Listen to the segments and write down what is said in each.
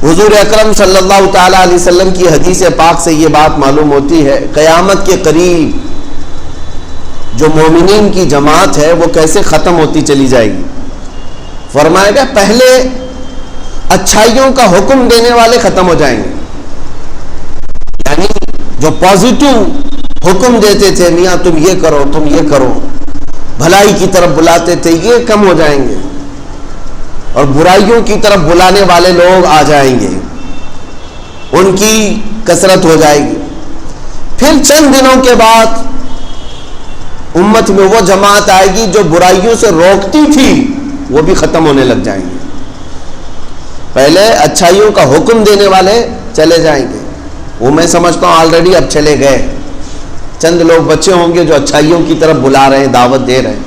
حضور اکرم صلی اللہ تعالی علیہ وسلم کی حدیث پاک سے یہ بات معلوم ہوتی ہے، قیامت کے قریب جو مومنین کی جماعت ہے وہ کیسے ختم ہوتی چلی جائے گی۔ فرمایا گیا پہلے اچھائیوں کا حکم دینے والے ختم ہو جائیں گے، یعنی جو پازیٹو حکم دیتے تھے، میاں تم یہ کرو تم یہ کرو، بھلائی کی طرف بلاتے تھے، یہ کم ہو جائیں گے اور برائیوں کی طرف بلانے والے لوگ آ جائیں گے، ان کی کثرت ہو جائے گی۔ پھر چند دنوں کے بعد امت میں وہ جماعت آئے گی جو برائیوں سے روکتی تھی، وہ بھی ختم ہونے لگ جائیں گے۔ پہلے اچھائیوں کا حکم دینے والے چلے جائیں گے، وہ میں سمجھتا ہوں آلریڈی اب چلے گئے، چند لوگ بچے ہوں گے جو اچھائیوں کی طرف بلا رہے ہیں، دعوت دے رہے ہیں،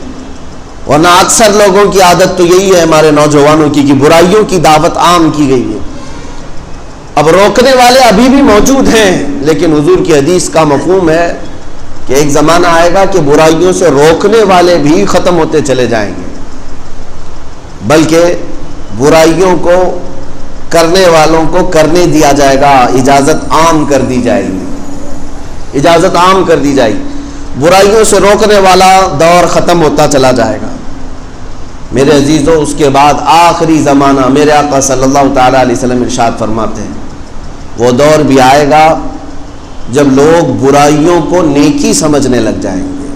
ورنہ اکثر لوگوں کی عادت تو یہی ہے ہمارے نوجوانوں کی کہ برائیوں کی دعوت عام کی گئی ہے۔ اب روکنے والے ابھی بھی موجود ہیں، لیکن حضور کی حدیث کا مفہوم ہے کہ ایک زمانہ آئے گا کہ برائیوں سے روکنے والے بھی ختم ہوتے چلے جائیں گے، بلکہ برائیوں کو کرنے والوں کو کرنے دیا جائے گا، اجازت عام کر دی جائے گی، اجازت عام کر دی جائے گی، برائیوں سے روکنے والا دور ختم ہوتا چلا جائے گا۔ میرے عزیزو، اس کے بعد آخری زمانہ میرے آقا صلی اللہ تعالی علیہ وسلم ارشاد فرماتے ہیں وہ دور بھی آئے گا جب لوگ برائیوں کو نیکی سمجھنے لگ جائیں گے،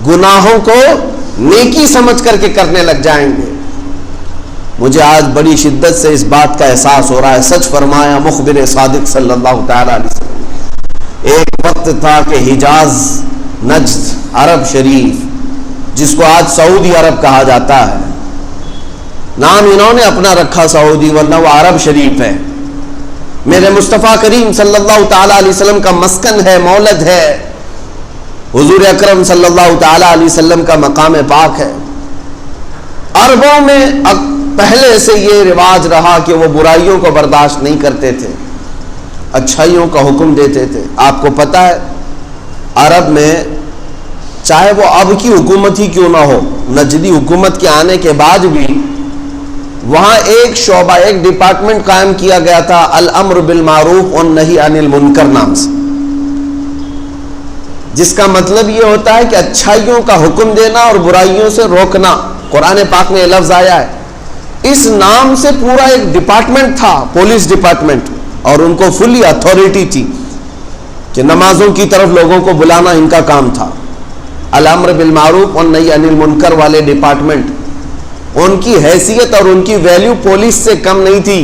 گناہوں کو نیکی سمجھ کر کے کرنے لگ جائیں گے۔ مجھے آج بڑی شدت سے اس بات کا احساس ہو رہا ہے، سچ فرمایا مخبر صادق صلی اللہ تعالی علیہ وسلم۔ ایک وقت تھا کہ حجاز، نجد، عرب شریف، جس کو آج سعودی عرب کہا جاتا ہے، نام انہوں نے اپنا رکھا سعودی، ورنہ وہ عرب شریف ہے، میرے مصطفیٰ کریم صلی اللہ تعالی علیہ وسلم کا مسکن ہے، مولد ہے، حضور اکرم صلی اللہ تعالی علیہ وسلم کا مقام پاک ہے۔ عربوں میں پہلے سے یہ رواج رہا کہ وہ برائیوں کو برداشت نہیں کرتے تھے، اچھائیوں کا حکم دیتے تھے۔ آپ کو پتہ ہے عرب میں چاہے وہ اب کی حکومت ہی کیوں نہ ہو، نجدی حکومت کے آنے کے بعد بھی وہاں ایک شعبہ، ایک ڈپارٹمنٹ قائم کیا گیا تھا، الامر بالمعروف والنہی عن المنکر نام سے، جس کا مطلب یہ ہوتا ہے کہ اچھائیوں کا حکم دینا اور برائیوں سے روکنا۔ قرآن پاک میں یہ لفظ آیا ہے، اس نام سے پورا ایک ڈپارٹمنٹ تھا، پولیس ڈپارٹمنٹ، اور ان کو فلی اتھارٹی تھی کہ نمازوں کی طرف لوگوں کو بلانا ان کا کام تھا۔ الامر بالمعروف والنہی عن المنکر والے ڈپارٹمنٹ، ان کی حیثیت اور ان کی ویلیو پولیس سے کم نہیں تھی،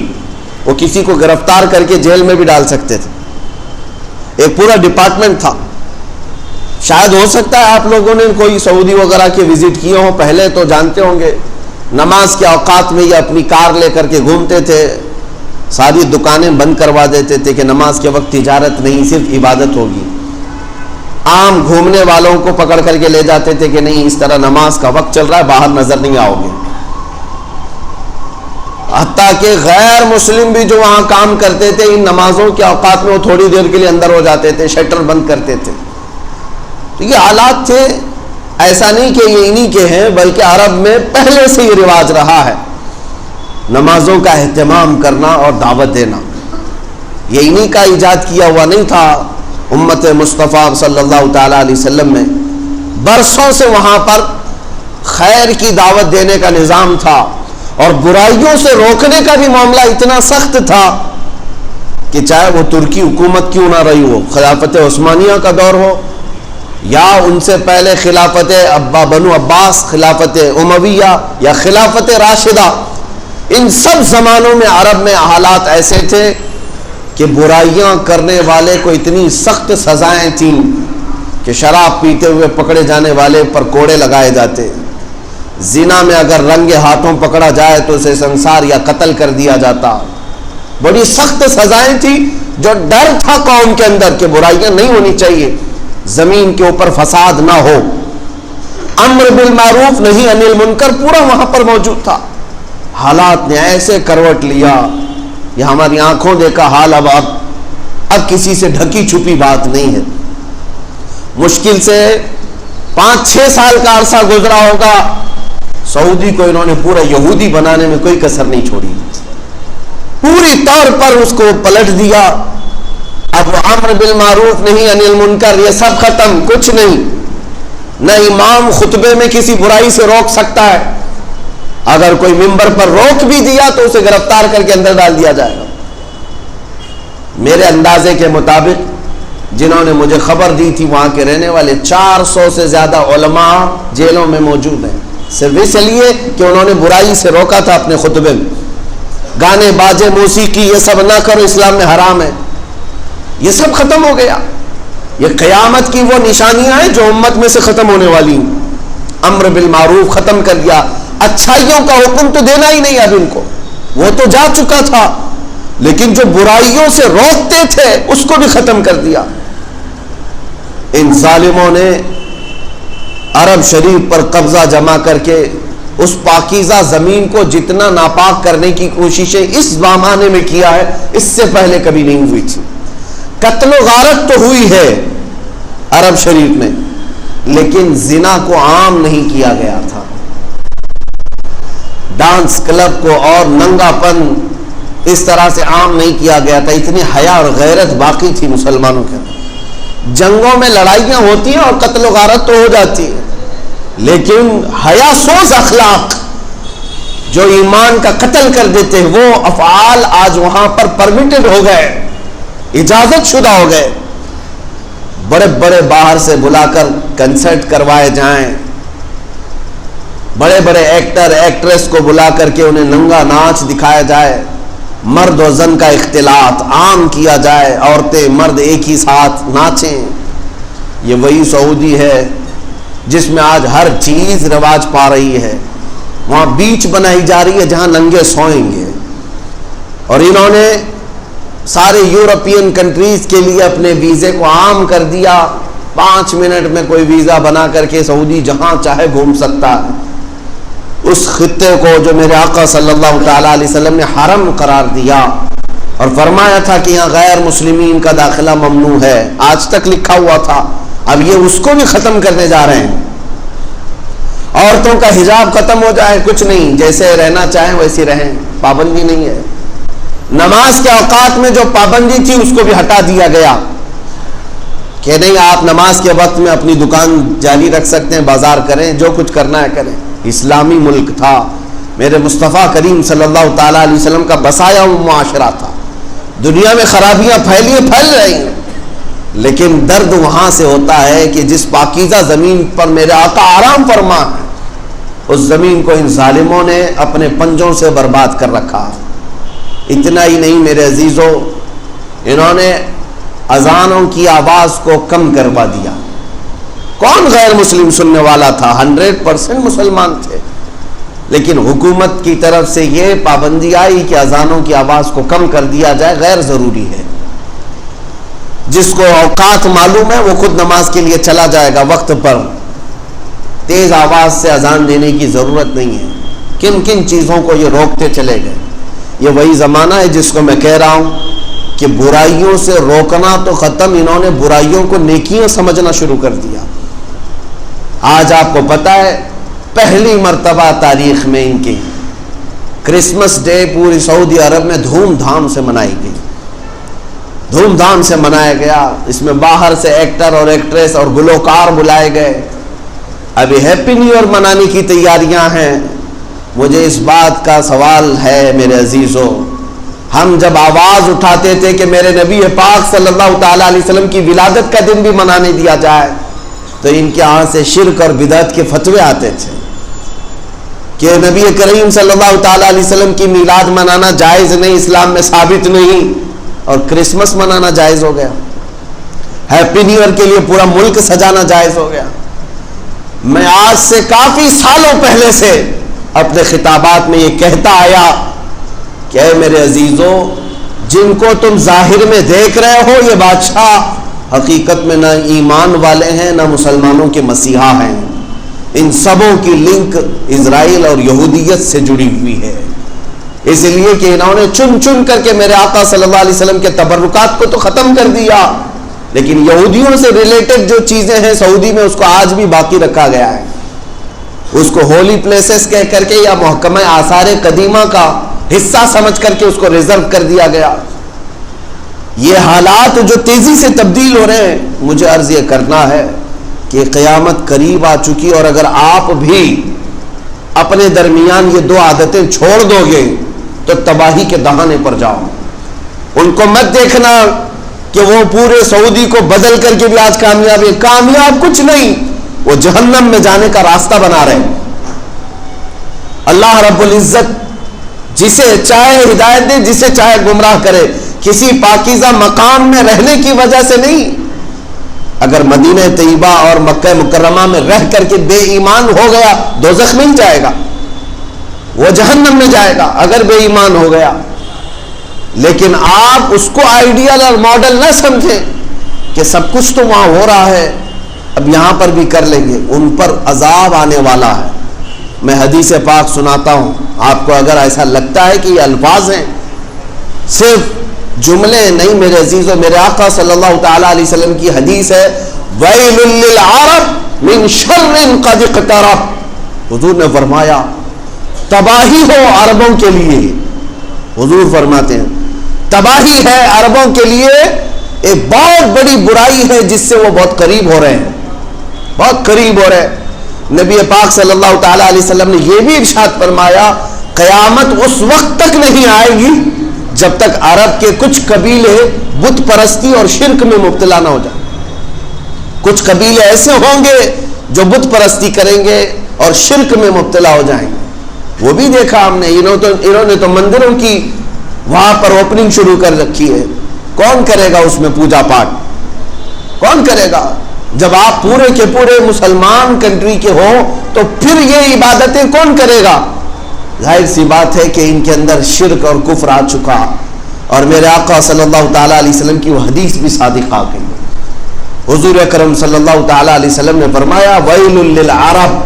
وہ کسی کو گرفتار کر کے جیل میں بھی ڈال سکتے تھے، ایک پورا ڈپارٹمنٹ تھا۔ شاید ہو سکتا ہے آپ لوگوں نے کوئی سعودی وغیرہ کے وزٹ کیے ہوں، پہلے تو جانتے ہوں گے نماز کے اوقات میں یہ اپنی کار لے کر کے گھومتے تھے، ساری دکانیں بند کروا دیتے تھے کہ نماز کے وقت تجارت نہیں، صرف عبادت ہوگی۔ عام گھومنے والوں کو پکڑ کر کے لے جاتے تھے کہ نہیں، اس طرح نماز کا وقت چل رہا ہے، باہر نظر نہیں آؤ گے۔ حتیٰ کہ غیر مسلم بھی جو وہاں کام کرتے تھے، ان نمازوں کے اوقات میں وہ تھوڑی دیر کے لیے اندر ہو جاتے تھے، شٹر بند کرتے تھے۔ تو یہ حالات تھے، ایسا نہیں کہ یہ انہی کے ہیں، بلکہ عرب میں پہلے سے یہ رواج رہا ہے نمازوں کا اہتمام کرنا اور دعوت دینا۔ یہ انہی کا ایجاد کیا ہوا نہیں تھا، امت مصطفیٰ صلی اللہ تعالی علیہ وسلم میں برسوں سے وہاں پر خیر کی دعوت دینے کا نظام تھا، اور برائیوں سے روکنے کا بھی معاملہ اتنا سخت تھا کہ چاہے وہ ترکی حکومت کیوں نہ رہی ہو، خلافت عثمانیہ کا دور ہو یا ان سے پہلے خلافت بنو عباس، خلافت امویہ یا خلافت راشدہ، ان سب زمانوں میں عرب میں حالات ایسے تھے کہ برائیاں کرنے والے کو اتنی سخت سزائیں تھیں کہ شراب پیتے ہوئے پکڑے جانے والے پر کوڑے لگائے جاتے، زنا میں اگر رنگے ہاتھوں پکڑا جائے تو اسے سنسار یا قتل کر دیا جاتا۔ بڑی سخت سزائیں تھیں، جو ڈر تھا قوم کے اندر کہ برائیاں نہیں ہونی چاہیے، زمین کے اوپر فساد نہ ہو، امر بالمعروف نہی عن المنکر پورا وہاں پر موجود تھا۔ حالات نے ایسے کروٹ لیا، یہ ہماری آنکھوں دیکھا حال اب کسی سے ڈھکی چھپی بات نہیں ہے۔ مشکل سے 5-6 سال کا عرصہ گزرا ہوگا، سعودی کو انہوں نے پورا یہودی بنانے میں کوئی کسر نہیں چھوڑی، پوری طور پر اس کو پلٹ دیا۔ اب وہ امر بالمعروف نہیں انل المنکر، یہ سب ختم، کچھ نہیں۔ نہ امام خطبے میں کسی برائی سے روک سکتا ہے، اگر کوئی ممبر پر روک بھی دیا تو اسے گرفتار کر کے اندر ڈال دیا جائے گا۔ میرے اندازے کے مطابق جنہوں نے مجھے خبر دی تھی وہاں کے رہنے والے 400 سے زیادہ علماء جیلوں میں موجود ہیں، صرف اس لیے کہ انہوں نے برائی سے روکا تھا اپنے خطبے میں۔ گانے باجے موسیقی یہ سب نہ کرو، اسلام میں حرام ہے، یہ سب ختم ہو گیا۔ یہ قیامت کی وہ نشانیاں ہیں جو امت میں سے ختم ہونے والی ہیں۔ امر بالمعروف ختم کر دیا، اچھائیوں کا حکم تو دینا ہی نہیں اب ان کو، وہ تو جا چکا تھا، لیکن جو برائیوں سے روکتے تھے اس کو بھی ختم کر دیا۔ ان ظالموں نے عرب شریف پر قبضہ جما کر کے اس پاکیزہ زمین کو جتنا ناپاک کرنے کی کوششیں اس زمانے میں کیا ہے، اس سے پہلے کبھی نہیں ہوئی تھی۔ قتل و غارت تو ہوئی ہے عرب شریف میں، لیکن زنا کو عام نہیں کیا گیا تھا، ڈانس کلب کو اور ننگا پن اس طرح سے عام نہیں کیا گیا تھا۔ اتنی حیا اور غیرت باقی تھی مسلمانوں کے اندر۔ جنگوں میں لڑائیاں ہوتی ہیں اور قتل و غارت تو ہو جاتی ہے، لیکن حیا سوز اخلاق جو ایمان کا قتل کر دیتے ہیں وہ افعال آج وہاں پر پرمیٹڈ ہو گئے، اجازت شدہ ہو گئے۔ بڑے بڑے باہر سے بلا کر کنسرٹ کروائے جائیں، بڑے بڑے ایکٹر ایکٹریس کو بلا کر کے انہیں ننگا ناچ دکھایا جائے، مرد و زن کا اختلاط عام کیا جائے، عورتیں مرد ایک ہی ساتھ ناچیں۔ یہ وہی سعودی ہے جس میں آج ہر چیز رواج پا رہی ہے۔ وہاں بیچ بنائی جا رہی ہے جہاں ننگے سوئیں گے، اور انہوں نے سارے یورپین کنٹریز کے لیے اپنے ویزے کو عام کر دیا۔ 5 منٹ میں کوئی ویزا بنا کر کے سعودی جہاں چاہے گھوم سکتا ہے۔ اس خطے کو جو میرے آقا صلی اللہ تعالیٰ علیہ وسلم نے حرم قرار دیا اور فرمایا تھا کہ یہاں غیر مسلمین کا داخلہ ممنوع ہے، آج تک لکھا ہوا تھا، اب یہ اس کو بھی ختم کرنے جا رہے ہیں۔ عورتوں کا حجاب ختم ہو جائے، کچھ نہیں، جیسے رہنا چاہیں ویسے رہیں، پابندی نہیں ہے۔ نماز کے اوقات میں جو پابندی تھی اس کو بھی ہٹا دیا گیا کہ نہیں، آپ نماز کے وقت میں اپنی دکان جاری رکھ سکتے ہیں، بازار کریں، جو کچھ کرنا ہے کریں۔ اسلامی ملک تھا، میرے مصطفیٰ کریم صلی اللہ تعالیٰ علیہ وسلم کا بسایا ہوا معاشرہ تھا۔ دنیا میں خرابیاں پھیل رہی ہیں، لیکن درد وہاں سے ہوتا ہے کہ جس پاکیزہ زمین پر میرے آقا آرام فرما ہے، اس زمین کو ان ظالموں نے اپنے پنجوں سے برباد کر رکھا۔ اتنا ہی نہیں میرے عزیزوں، انہوں نے اذانوں کی آواز کو کم کروا دیا۔ کون غیر مسلم سننے والا تھا؟ 100% مسلمان تھے، لیکن حکومت کی طرف سے یہ پابندی آئی کہ اذانوں کی آواز کو کم کر دیا جائے، غیر ضروری ہے۔ جس کو اوقات معلوم ہے وہ خود نماز کے لیے چلا جائے گا وقت پر، تیز آواز سے اذان دینے کی ضرورت نہیں ہے۔ کن کن چیزوں کو یہ روکتے چلے گئے۔ یہ وہی زمانہ ہے جس کو میں کہہ رہا ہوں کہ برائیوں سے روکنا تو ختم، انہوں نے برائیوں کو نیکیاں سمجھنا شروع کر دیا۔ آج آپ کو پتا ہے پہلی مرتبہ تاریخ میں ان کی کرسمس ڈے پوری سعودی عرب میں دھوم دھام سے منائی گئی، دھوم دھام سے منایا گیا۔ اس میں باہر سے ایکٹر اور ایکٹریس اور گلوکار بلائے گئے۔ ابھی ہیپی نیو ایئر منانے کی تیاریاں ہیں۔ مجھے اس بات کا سوال ہے میرے عزیزوں، ہم جب آواز اٹھاتے تھے کہ میرے نبی پاک صلی اللہ تعالیٰ علیہ وسلم کی ولادت کا دن بھی منانے دیا جائے، تو ان کے ہاں سے شرک اور بدعت کے فتوے آتے تھے کہ نبی کریم صلی اللہ تعالیٰ علیہ وسلم کی میلاد منانا جائز نہیں، اسلام میں ثابت نہیں، اور کرسمس منانا جائز ہو گیا۔ ہیپی نیو ایئر کے لیے پورا ملک سجانا جائز ہو گیا۔ میں آج سے کافی سالوں پہلے سے اپنے خطابات میں یہ کہتا آیا کہ اے میرے عزیزوں، جن کو تم ظاہر میں دیکھ رہے ہو یہ بادشاہ حقیقت میں نہ ایمان والے ہیں نہ مسلمانوں کے مسیحا ہیں۔ ان سبوں کی لنک اسرائیل اور یہودیت سے جڑی ہوئی ہے، اس لیے کہ انہوں نے چن چن کر کے میرے آقا صلی اللہ علیہ وسلم کے تبرکات کو تو ختم کر دیا، لیکن یہودیوں سے ریلیٹڈ جو چیزیں ہیں سعودی میں اس کو آج بھی باقی رکھا گیا ہے. اس کو ہولی پلیسز کہہ کر کے یا محکمہ آثار قدیمہ کا حصہ سمجھ کر کے اس کو ریزرو کر دیا گیا. یہ حالات جو تیزی سے تبدیل ہو رہے ہیں، مجھے عرض یہ کرنا ہے کہ قیامت قریب آ چکی، اور اگر آپ بھی اپنے درمیان یہ دو عادتیں چھوڑ دو گے تو تباہی کے دہانے پر جاؤ. ان کو مت دیکھنا کہ وہ پورے سعودی کو بدل کر کے بھی آج کامیاب ہے. کامیاب کچھ نہیں، وہ جہنم میں جانے کا راستہ بنا رہے ہیں. اللہ رب العزت جسے چاہے ہدایت دے، جسے چاہے گمراہ کرے، کسی پاکیزہ مقام میں رہنے کی وجہ سے نہیں. اگر مدینہ طیبہ اور مکہ مکرمہ میں رہ کر کے بے ایمان ہو گیا دوزخ میں ہی جائے گا، وہ جہنم میں جائے گا اگر بے ایمان ہو گیا. لیکن آپ اس کو آئیڈیل اور ماڈل نہ سمجھیں کہ سب کچھ تو وہاں ہو رہا ہے، اب یہاں پر بھی کر لیں گے. ان پر عذاب آنے والا ہے. میں حدیث پاک سناتا ہوں آپ کو، اگر ایسا لگتا ہے کہ یہ الفاظ ہیں، صرف جملے نہیں میرے عزیزوں، میرے آقا صلی اللہ تعالیٰ علیہ وسلم کی حدیث ہے، وَيْلٌ لِّلْعَرَبِ مِنْ شَرٍّ قَدِ اقْتَرَبَ. حضور نے فرمایا تباہی ہو عربوں کے لیے. حضور فرماتے ہیں تباہی ہے عربوں کے لیے، ایک بہت بڑی برائی ہے جس سے وہ بہت قریب ہو رہے ہیں، بہت قریب ہو رہے ہیں. نبی پاک صلی اللہ تعالیٰ علیہ وسلم نے یہ بھی ارشاد فرمایا قیامت اس وقت تک نہیں آئے گی جب تک عرب کے کچھ قبیلے بت پرستی اور شرک میں مبتلا نہ ہو جائیں. کچھ قبیلے ایسے ہوں گے جو بت پرستی کریں گے اور شرک میں مبتلا ہو جائیں گے. وہ بھی دیکھا ہم نے، انہوں نے تو مندروں کی وہاں پر اوپننگ شروع کر رکھی ہے. کون کرے گا اس میں پوجا پاٹ؟ کون کرے گا؟ جب آپ پورے کے پورے مسلمان کنٹری کے ہو تو پھر یہ عبادتیں کون کرے گا؟ ظاہر سی بات ہے کہ ان کے اندر شرک اور کفر آ چکا. اور میرے آقا صلی اللہ تعالیٰ علیہ وسلم کی وہ حدیث بھی صادق آ گئی. حضور اکرم صلی اللہ تعالیٰ علیہ وسلم نے فرمایا ویل للعرب،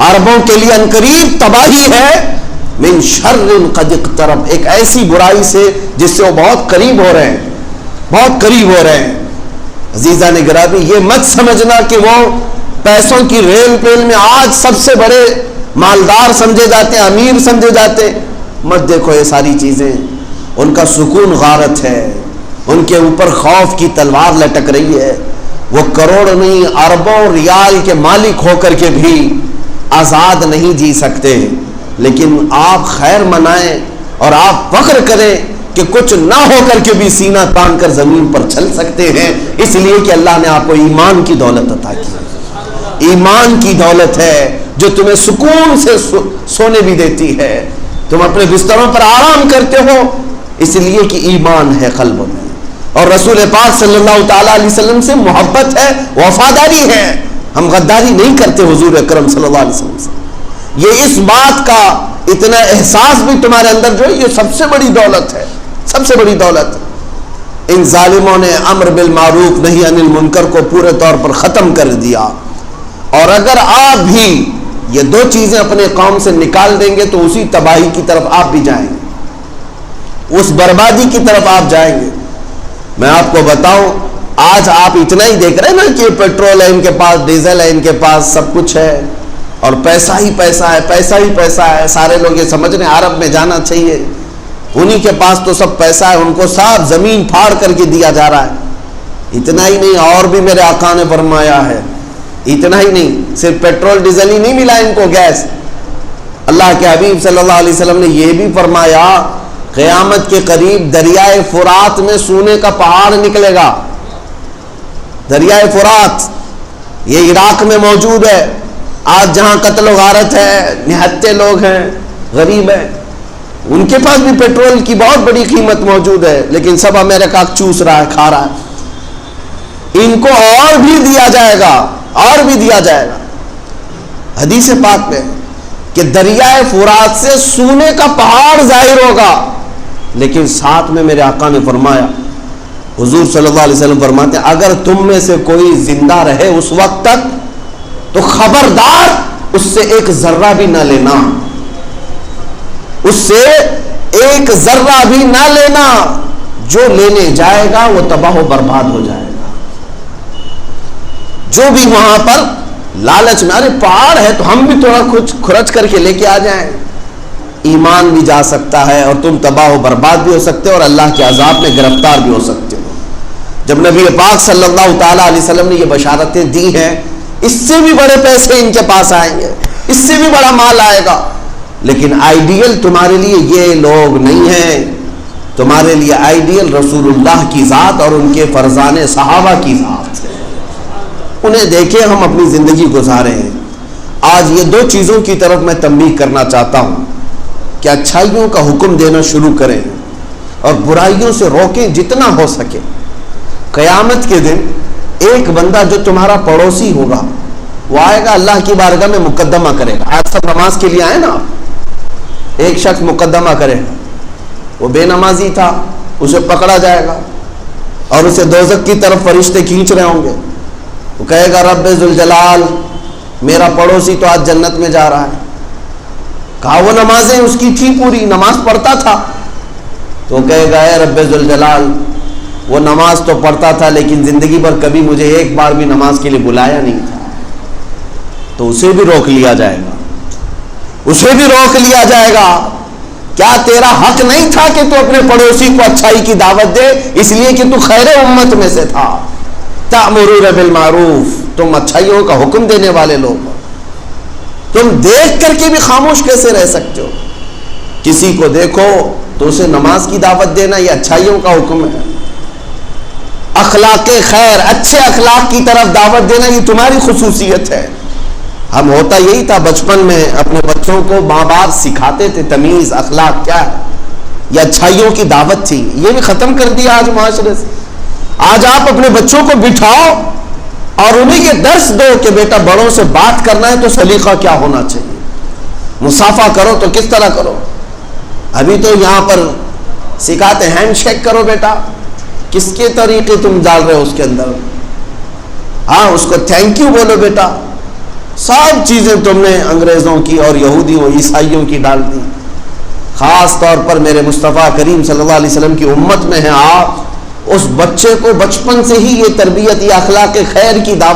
عربوں کے لیے انقریب تباہی ہے، من شر قد اقترب، ایک ایسی برائی سے جس سے وہ بہت قریب ہو رہے ہیں، بہت قریب ہو رہے ہیں. عزیزان گرامی، یہ مت سمجھنا کہ وہ پیسوں کی ریل پیل میں آج سب سے بڑے مالدار سمجھے جاتے ہیں، امیر سمجھے جاتے ہیں. مت دیکھو یہ ساری چیزیں، ان کا سکون غارت ہے، ان کے اوپر خوف کی تلوار لٹک رہی ہے. وہ کروڑ نہیں اربوں ریال کے مالک ہو کر کے بھی آزاد نہیں جی سکتے. لیکن آپ خیر منائیں اور آپ فخر کریں کہ کچھ نہ ہو کر کے بھی سینہ تان کر زمین پر چل سکتے ہیں، اس لیے کہ اللہ نے آپ کو ایمان کی دولت عطا کی. ایمان کی دولت ہے جو تمہیں سکون سے سونے بھی دیتی ہے، تم اپنے بستروں پر آرام کرتے ہو اس لیے کہ ایمان ہے قلب میں، اور رسول پاک صلی اللہ تعالیٰ علیہ وسلم سے محبت ہے، وفاداری ہے. ہم غداری نہیں کرتے حضور اکرم صلی اللہ علیہ وسلم سے. یہ اس بات کا اتنا احساس بھی تمہارے اندر جو ہے، یہ سب سے بڑی دولت ہے، سب سے بڑی دولت. ان ظالموں نے امر بالمعروف نہی عن المنکر کو پورے طور پر ختم کر دیا. اور اگر آپ بھی یہ دو چیزیں اپنے قوم سے نکال دیں گے تو اسی تباہی کی طرف آپ بھی جائیں گے، اس بربادی کی طرف آپ جائیں گے. میں آپ کو بتاؤں، آج آپ اتنا ہی دیکھ رہے ہیں نا کہ پیٹرول ہے ان کے پاس، ڈیزل ہے ان کے پاس، سب کچھ ہے اور پیسہ ہی پیسہ ہے، پیسہ ہی پیسہ ہے. سارے لوگ یہ سمجھ رہے ہیں عرب میں جانا چاہیے، انہی کے پاس تو سب پیسہ ہے، ان کو صاف زمین پھاڑ کر کے دیا جا رہا ہے. اتنا ہی نہیں، اور بھی میرے آقا نے فرمایا ہے، اتنا ہی نہیں، صرف پیٹرول ڈیزل ہی نہیں ملا ان کو، گیس. اللہ کے حبیب صلی اللہ علیہ وسلم نے یہ بھی فرمایا قیامت کے قریب دریائے فرات میں سونے کا پہاڑ نکلے گا. دریائے فرات یہ عراق میں موجود ہے. آج جہاں قتل و غارت ہے، نہتے لوگ ہیں، غریب ہیں، ان کے پاس بھی پیٹرول کی بہت بڑی قیمت موجود ہے، لیکن سب امریکہ چوس رہا ہے، کھا رہا ہے. ان کو اور بھی دیا جائے گا، اور بھی دیا جائے گا. حدیث پاک میں کہ دریائے فرات سے سونے کا پہاڑ ظاہر ہوگا. لیکن ساتھ میں میرے آقا نے فرمایا، حضور صلی اللہ علیہ وسلم فرماتے ہیں اگر تم میں سے کوئی زندہ رہے اس وقت تک تو خبردار اس سے ایک ذرہ بھی نہ لینا، اس سے ایک ذرہ بھی نہ لینا. جو لینے جائے گا وہ تباہ و برباد ہو جائے گا. جو بھی وہاں پر لالچ میں، ارے پہاڑ ہے تو ہم بھی تھوڑا کچھ خرچ کر کے لے کے آ جائیں، ایمان بھی جا سکتا ہے اور تم تباہ و برباد بھی ہو سکتے ہو اور اللہ کے عذاب میں گرفتار بھی ہو سکتے ہو۔ جب نبی پاک صلی اللہ تعالیٰ علیہ وسلم نے یہ بشارتیں دی ہیں، اس سے بھی بڑے پیسے ان کے پاس آئیں گے، اس سے بھی بڑا مال آئے گا، لیکن آئیڈیل تمہارے لیے یہ لوگ نہیں ہیں، تمہارے لیے آئیڈیل رسول اللہ کی ذات اور ان کے فرزان صحابہ کی ذات ہے۔ انہیں دیکھیں ہم اپنی زندگی گزارے ہیں۔ آج یہ دو چیزوں کی طرف میں تنبیہ کرنا چاہتا ہوں کہ اچھائیوں کا حکم دینا شروع کریں اور برائیوں سے روکیں جتنا ہو سکے۔ قیامت کے دن ایک بندہ جو تمہارا پڑوسی ہوگا وہ آئے گا اللہ کی بارگاہ میں مقدمہ کرے گا۔ آج سب نماز کے لیے آئے نا، ایک شخص مقدمہ کرے گا، وہ بے نمازی تھا، اسے پکڑا جائے گا اور اسے دوزخ کی طرف فرشتے کھینچ رہے ہوں گے۔ وہ کہے گا رب ذوالجلال، میرا پڑوسی تو آج جنت میں جا رہا ہے۔ کہا وہ نمازیں اس کی تھی، پوری نماز پڑھتا تھا، تو وہ کہے گا اے رب ذوالجلال، وہ نماز تو پڑھتا تھا لیکن زندگی بھر کبھی مجھے ایک بار بھی نماز کے لیے بلایا نہیں تھا۔ تو اسے بھی روک لیا جائے گا، اسے بھی روک لیا جائے گا۔ کیا تیرا حق نہیں تھا کہ تو اپنے پڑوسی کو اچھائی کی دعوت دے، اس لیے کہ تو خیر امت میں سے تھا؟ تأمرون بالمعروف، تم اچھائیوں کا حکم دینے والے لوگ، تم دیکھ کر کے بھی خاموش کیسے رہ سکتے ہو؟ کسی کو دیکھو تو اسے نماز کی دعوت دینا یہ اچھائیوں کا حکم ہے۔ اخلاق خیر، اچھے اخلاق کی طرف دعوت دینا یہ تمہاری خصوصیت ہے۔ ہم ہوتا یہی تھا بچپن میں اپنے بچوں کو ماں باپ سکھاتے تھے تمیز، اخلاق کیا ہے، یہ اچھائیوں کی دعوت تھی، یہ بھی ختم کر دیا آج معاشرے سے۔ آج آپ اپنے بچوں کو بٹھاؤ اور انہیں یہ درس دو کہ بیٹا بڑوں سے بات کرنا ہے تو سلیقہ کیا ہونا چاہیے، مصافحہ کرو تو کس طرح کرو۔ ابھی تو یہاں پر سکھاتے ہینڈ شیک کرو بیٹا، کس کے طریقے تم ڈال رہے ہو اس کے اندر، ہاں اس کو تھینک یو بولو بیٹا۔ سب چیزیں تم نے انگریزوں کی اور یہودیوں عیسائیوں کی ڈال دی۔ خاص طور پر میرے مصطفیٰ کریم صلی اللہ علیہ وسلم کی امت میں ہیں آپ، اس بچے کو بچپن سے ہی یہ تربیت، یہ اخلاق خیر کی دعوت